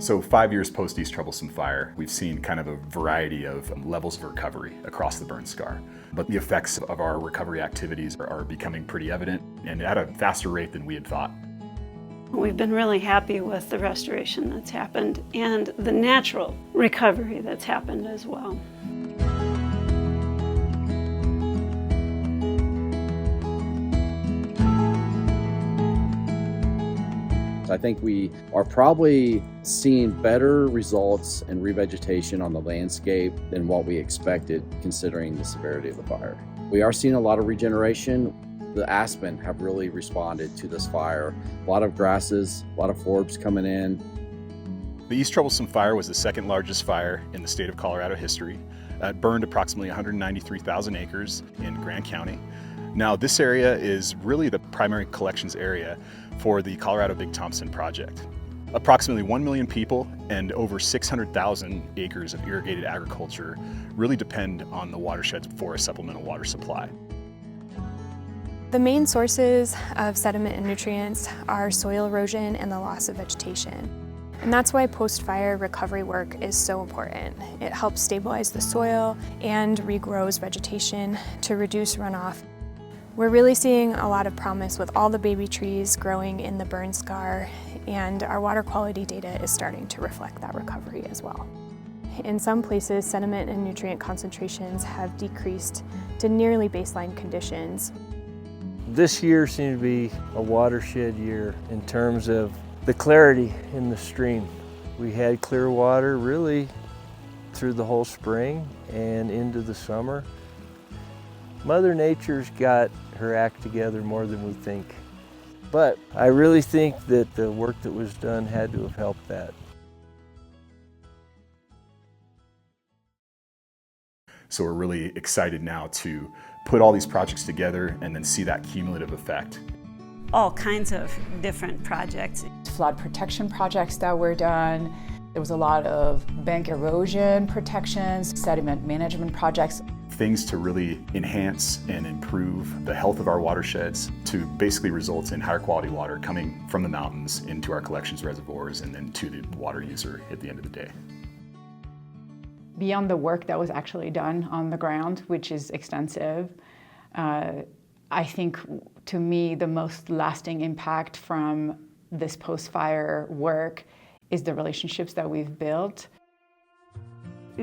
So 5 years post East Troublesome Fire, we've seen kind of a variety of levels of recovery across the burn scar. But the effects of our recovery activities are becoming pretty evident and at a faster rate than we had thought. We've been really happy with the restoration that's happened and the natural recovery that's happened as well. I think we are probably seeing better results in revegetation on the landscape than what we expected considering the severity of the fire. We are seeing a lot of regeneration. The aspen have really responded to this fire. A lot of grasses, a lot of forbs coming in. The East Troublesome Fire was the second largest fire in the state of Colorado history. It burned approximately 193,000 acres in Grand County. Now, this area is really the primary collections area for the Colorado-Big Thompson Project. Approximately 1 million people and over 600,000 acres of irrigated agriculture really depend on the watersheds for a supplemental water supply. The main sources of sediment and nutrients are soil erosion and the loss of vegetation. And that's why post-fire recovery work is so important. It helps stabilize the soil and regrows vegetation to reduce runoff. We're really seeing a lot of promise with all the baby trees growing in the burn scar, and our water quality data is starting to reflect that recovery as well. In some places, sediment and nutrient concentrations have decreased to nearly baseline conditions. This year seemed to be a watershed year in terms of the clarity in the stream. We had clear water really through the whole spring and into the summer. Mother Nature's got her act together more than we think. But I really think that the work that was done had to have helped that. So we're really excited now to put all these projects together and then see that cumulative effect. All kinds of different projects. Flood protection projects that were done. There was a lot of bank erosion protections, sediment management projects. Things to really enhance and improve the health of our watersheds to basically result in higher quality water coming from the mountains into our collections reservoirs and then to the water user at the end of the day. Beyond the work that was actually done on the ground, which is extensive, I think to me the most lasting impact from this post-fire work is the relationships that we've built.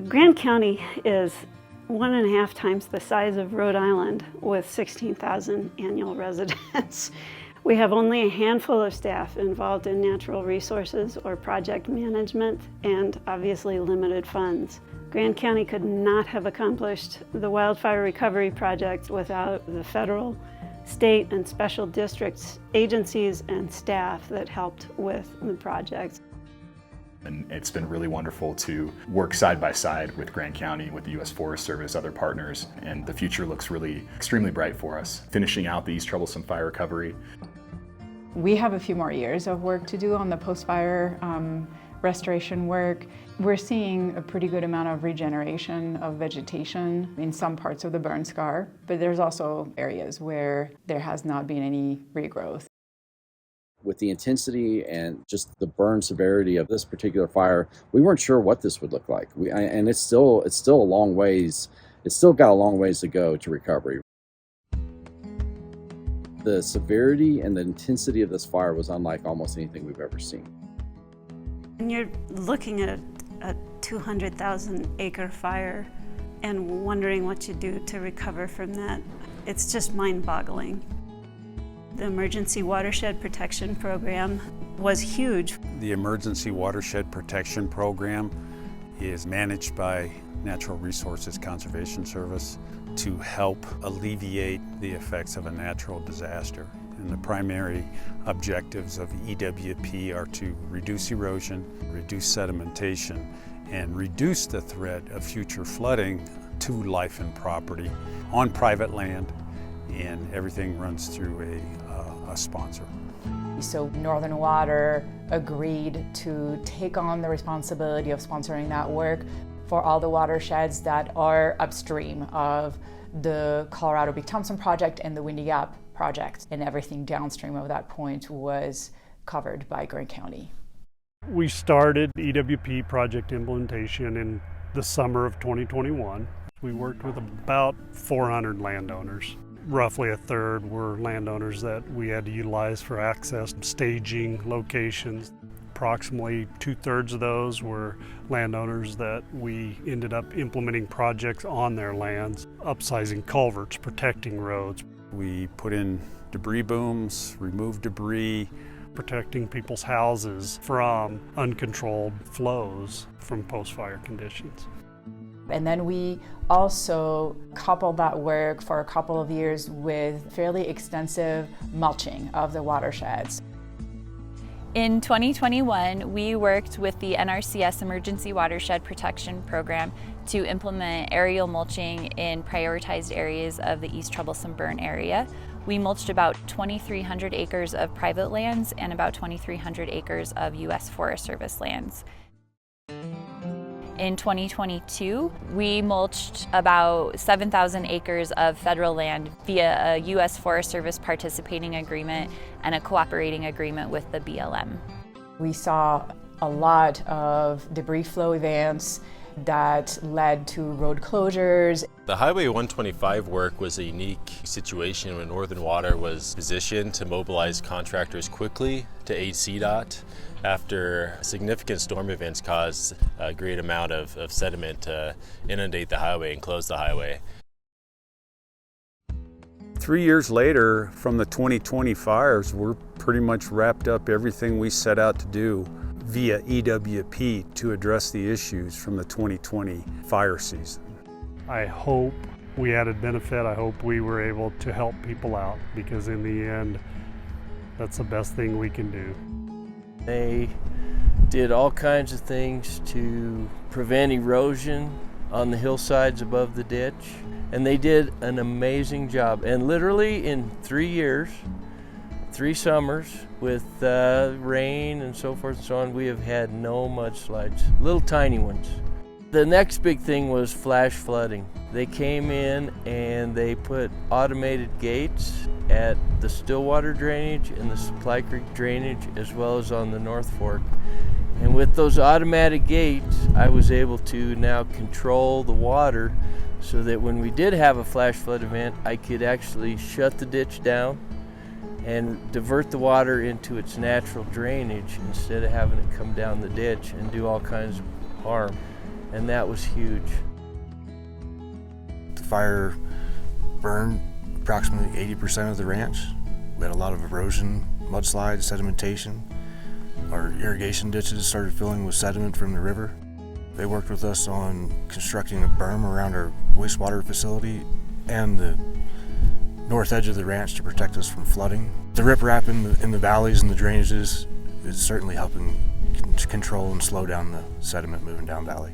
Grand County is 1.5 times the size of Rhode Island with 16,000 annual residents. We have only a handful of staff involved in natural resources or project management and obviously limited funds. Grand County could not have accomplished the wildfire recovery project without the federal, state, and special districts, agencies, and staff that helped with the project. And it's been really wonderful to work side by side with Grand County, with the U.S. Forest Service, other partners, and the future looks really extremely bright for us. Finishing out the East Troublesome Fire recovery. We have a few more years of work to do on the post-fire restoration work. We're seeing a pretty good amount of regeneration of vegetation in some parts of the burn scar, but there's also areas where there has not been any regrowth. With the intensity and just the burn severity of this particular fire, we weren't sure what this would look like. And it's still a long ways. It's still got a long ways to go to recovery. The severity and the intensity of this fire was unlike almost anything we've ever seen. And you're looking at a 200,000 acre fire and wondering what you do to recover from that. It's just mind-boggling. The Emergency Watershed Protection Program was huge. The Emergency Watershed Protection Program is managed by Natural Resources Conservation Service to help alleviate the effects of a natural disaster. And the primary objectives of EWP are to reduce erosion, reduce sedimentation, and reduce the threat of future flooding to life and property on private land, and everything runs through a sponsor. So Northern Water agreed to take on the responsibility of sponsoring that work for all the watersheds that are upstream of the Colorado-Big Thompson Project and the Windy Gap Project, and everything downstream of that point was covered by Grand County. We started EWP project implementation in the summer of 2021. We worked with about 400 landowners. Roughly a third were landowners that we had to utilize for access, staging, locations. Approximately 2/3 of those were landowners that we ended up implementing projects on their lands, upsizing culverts, protecting roads. We put in debris booms, removed debris, protecting people's houses from uncontrolled flows from post-fire conditions. And then we also coupled that work for a couple of years with fairly extensive mulching of the watersheds. In 2021, we worked with the NRCS Emergency Watershed Protection Program to implement aerial mulching in prioritized areas of the East Troublesome Burn area. We mulched about 2,300 acres of private lands and about 2,300 acres of U.S. Forest Service lands. In 2022, we mulched about 7,000 acres of federal land via a U.S. Forest Service participating agreement and a cooperating agreement with the BLM. We saw a lot of debris flow events that led to road closures. The Highway 125 work was a unique situation when Northern Water was positioned to mobilize contractors quickly to aid CDOT after significant storm events caused a great amount of sediment to inundate the highway and close the highway. 3 years later, from the 2020 fires, we're pretty much wrapped up everything we set out to do via EWP to address the issues from the 2020 fire season. I hope we added benefit. I hope we were able to help people out, because in the end, that's the best thing we can do. They did all kinds of things to prevent erosion on the hillsides above the ditch, and they did an amazing job. And literally in 3 years, 3 summers with rain and so forth and so on, we have had no mudslides, little tiny ones. The next big thing was flash flooding. They came in and they put automated gates at the Stillwater drainage and the Supply Creek drainage, as well as on the North Fork. And with those automatic gates, I was able to now control the water so that when we did have a flash flood event, I could actually shut the ditch down and divert the water into its natural drainage instead of having it come down the ditch and do all kinds of harm. And that was huge. The fire burned approximately 80% of the ranch. We had a lot of erosion, mudslides, sedimentation. Our irrigation ditches started filling with sediment from the river. They worked with us on constructing a berm around our wastewater facility and the north edge of the ranch to protect us from flooding. The riprap in the valleys and the drainages is certainly helping to control and slow down the sediment moving down valley.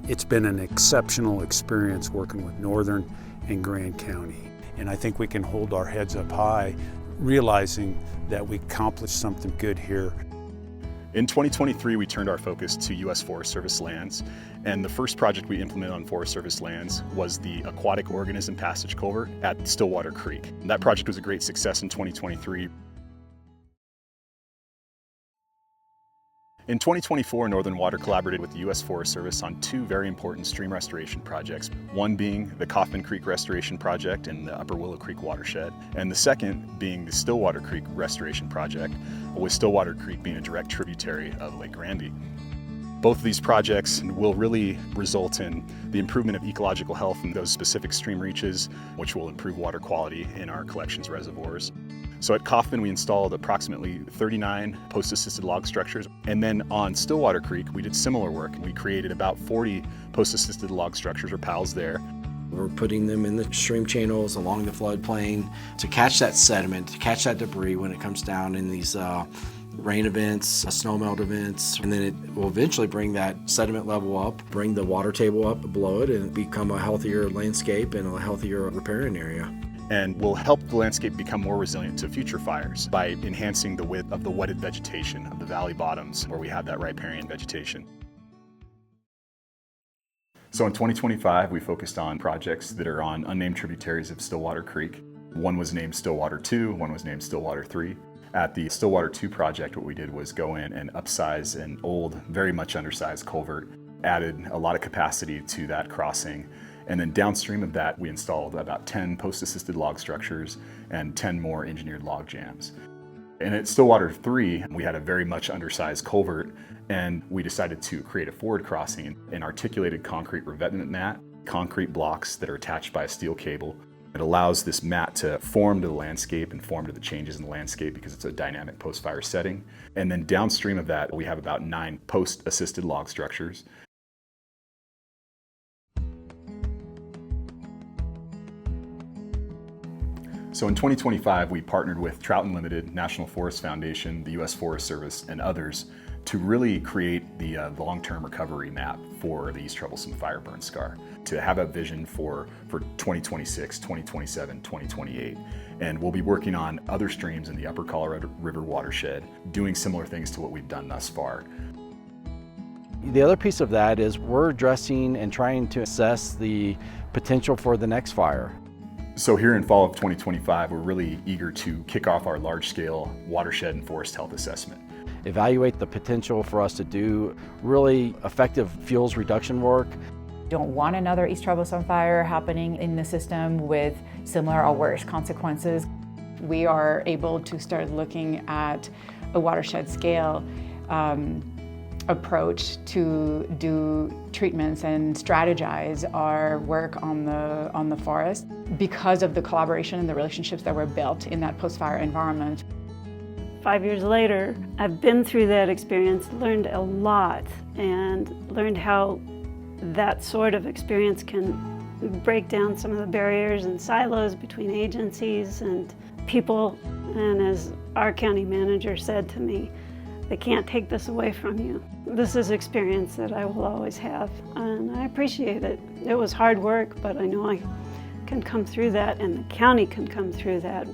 It's been an exceptional experience working with Northern and Grand County. And I think we can hold our heads up high, realizing that we accomplished something good here. In 2023, we turned our focus to U.S. Forest Service lands, and the first project we implemented on Forest Service lands was the aquatic organism passage culvert at Stillwater Creek. That project was a great success in 2023. In 2024, Northern Water collaborated with the U.S. Forest Service on 2 very important stream restoration projects, one being the Kaufman Creek Restoration Project in the Upper Willow Creek Watershed, and the second being the Stillwater Creek Restoration Project, with Stillwater Creek being a direct tributary of Lake Granby. Both of these projects will really result in the improvement of ecological health in those specific stream reaches, which will improve water quality in our collections reservoirs. So at Kaufman, we installed approximately 39 post-assisted log structures. And then on Stillwater Creek, we did similar work. We created about 40 post-assisted log structures, or PALs there. We're putting them in the stream channels along the floodplain to catch that sediment, to catch that debris when it comes down in these rain events, snowmelt events, and then it will eventually bring that sediment level up, bring the water table up below it, and become a healthier landscape and a healthier riparian area. And will help the landscape become more resilient to future fires by enhancing the width of the wetted vegetation of the valley bottoms where we have that riparian vegetation. So in 2025, we focused on projects that are on unnamed tributaries of Stillwater Creek. One was named Stillwater 2, one was named Stillwater 3. At the Stillwater 2 project, what we did was go in and upsize an old, very much undersized culvert, added a lot of capacity to that crossing, and then downstream of that, we installed about 10 post-assisted log structures and 10 more engineered log jams. And at Stillwater 3, we had a very much undersized culvert, and we decided to create a forward crossing, an articulated concrete revetment mat, concrete blocks that are attached by a steel cable. It allows this mat to form to the landscape and form to the changes in the landscape because it's a dynamic post-fire setting. And then downstream of that, we have about 9 post-assisted log structures. So in 2025, we partnered with Trout Unlimited, National Forest Foundation, the U.S. Forest Service, and others to really create the long-term recovery map for the East Troublesome Fire burn scar, to have a vision for 2026, 2027, 2028. And we'll be working on other streams in the upper Colorado River watershed, doing similar things to what we've done thus far. The other piece of that is we're addressing and trying to assess the potential for the next fire. So here in fall of 2025, we're really eager to kick off our large-scale watershed and forest health assessment. Evaluate the potential for us to do really effective fuels reduction work. Don't want another East Troublesome Fire happening in the system with similar or worse consequences. We are able to start looking at a watershed scale approach to do treatments and strategize our work on the forest because of the collaboration and the relationships that were built in that post-fire environment. 5 years later, I've been through that experience, learned a lot, and learned how that sort of experience can break down some of the barriers and silos between agencies and people. And as our county manager said to me, they can't take this away from you. This is experience that I will always have, and I appreciate it. It was hard work, but I know I can come through that, and the county can come through that.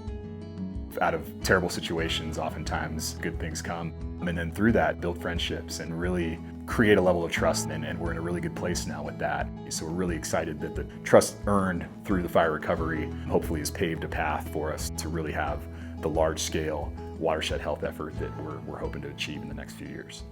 Out of terrible situations, oftentimes good things come, and then through that, build friendships and really create a level of trust, and we're in a really good place now with that. So we're really excited that the trust earned through the fire recovery hopefully has paved a path for us to really have the large-scale watershed health effort that we're hoping to achieve in the next few years.